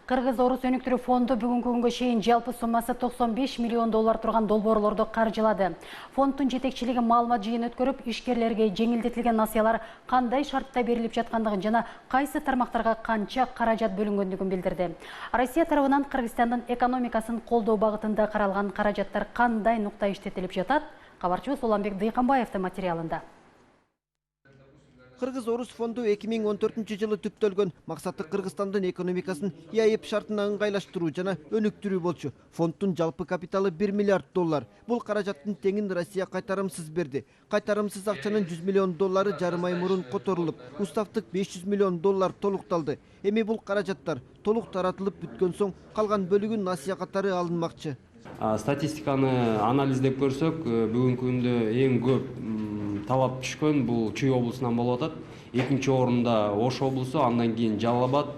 Кыргыз-Орус өнүктүрүү фонду бүгүнкү күнгө чейин жалпы суммасы 95 миллион доллар турган долбоорлорду каржылады. Фонддун жетекчилиги маалымат жыйын өткөрүп, ишкерлерге жеңилдетилген насыялар кандай шартта берилип жаткандыгын жана кайсы тармактарга канча каражат бөлүнгөндүгүн билдирди. Россия тарабынан Кыргызстандын экономикасын колдоо багытында каралган каражаттар кандай нукта иштетилип жатат? Кабарчыбыз Уланбек Дыйканбаевдин материалында. Кыргыз-Орус фонду 2014 жылы түптөлгөн. Максаты Кыргызстандын экономикасын ИАЭП шартына ыңгайлаштыруу жана өнүктүрүү болчу. Фонддун жалпы капиталы 1 миллиард доллар. Бул каражаттын теңин Россия кайтарымсыз берди. Кайтарымсыз акчанын 100 миллион доллары жарым ай мурун которулуп, уставтык 500 миллион доллар толукталды. Эми бул каражаттар толук таратылып бүткөн соң калган бөлүгү насыя катары алынмакчы. Статистиканы анализдеп көрсөк, бүгүнкү күндө эң көп талап түшкөн бул Чүй облусунан болуп атат. Экинчи орунда Ош облусу, андан кийин Жалал Абад,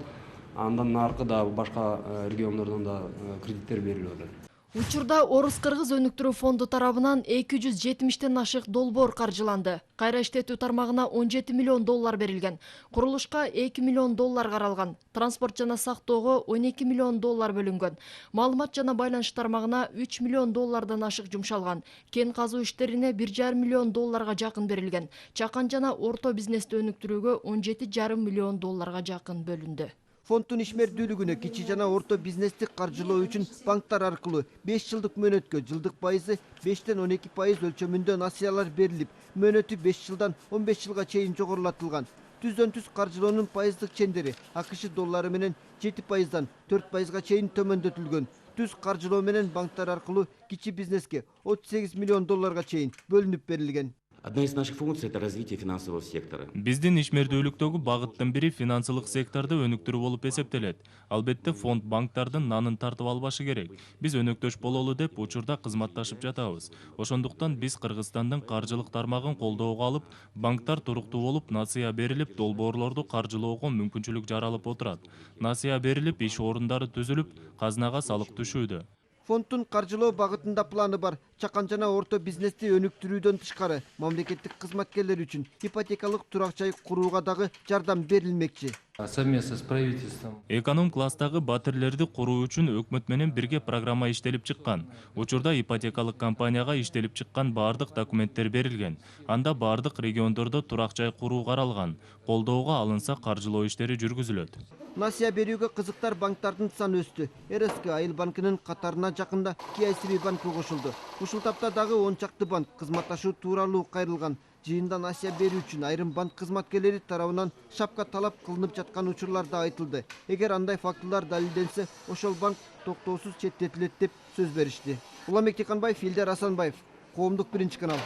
андан аркыда башка региондордон да кредиттер берилип атат. Учурда Орус-Кыргыз өнүктүрүү фонду тарабынан 270тен ашык долбоор каржыланды. Кайра иштетүү тармагына 17 миллион доллар берилген. Курулушка 2 миллион доллар каралган. Транспорт жана сактоого 12 миллион доллар бөлүнгөн. Маалымат жана байланыш тармагына 3 миллион доллардан ашык жумшалган. Кен казуу иштерине 1,5 миллион долларга жакын берилген. Чакан жана орто бизнести өнүктүрүүгө 17,5 миллион долларга жакын бөлүндү. Фонддун ишмердүүлүгүнө кичи жана орто бизнести каржылоо үчүн банктар аркылуу 5 жылдык мөөнөткө жылдык пайызы 5тен 12% өлчөмүндө насыялар берилип, мөөнөтү 5 жылдан 15 жылга чейин жогорулатылган. Түздөн түз каржылоонун пайыздык чендери АКШ доллары менен 7%дан 4%га чейин төмөндөтүлгөн. Түз каржылоо менен банктар аркылуу кичи бизнеске 38 миллион долларга чейин бөлүнүп берилген. Одна из наших функций – это развитие финансового сектора. Биздин ишмердүүлүктөгү багыттын бири финансылык секторду өнүктүрүү болуп эсептелет. Албетте фонд банктардын нанын тартып албашы керек. Биз өнөктөш бололу деп учурда кызматташып жатабыз. Ошондуктан биз Кыргызстандын каржылык тармагын колдоого алып, банктар туруктуу болуп, насыя берилип, долбоорлорду каржылоого мүмкүнчүлүк жаралып отурат. Насыя берилип, иш орундары түзүлүп, казынага салык түшүүдө. Фонддун каржылоо багытында планы бар. Чакан жана орто бизнести өнүктүрүүдөн тышкары мамлекеттик кызматкерлер үчүн ипотекалык турак жай курууга дагы жардам берилмекчи. Совместно с правительством. Эконом класстагы батирлерди куруу үчүн өкмөт менен бирге программа иштелип чыккан. Учурда ипотекалык компанияга иштелип чыккан баардык документтер берилген. Анда баардык региондордо турак жай куруу каралган. Колдоого алынса каржылоо иштери жүргүзүлөт. Насыя берүүгө кызыктар банктардын саны өстү. РСК Айыл банкынын катарына жакында KSB банкы кошулду. Ушул тапта дагы 10 чакты банк кызматташуу тууралуу кайрылган. Жыйында насыя берүү үчүн айрым банк кызматкерлери тарабынан шапка талап кылынып жаткан учурлар да айтылды. Эгер андай фактылар далилденсе, ошол банк токтоосуз четтетилет деп сөз беришти. Уланбек Дыйканбаев, Илдар Асанбаев, Коомдук биринчи канал.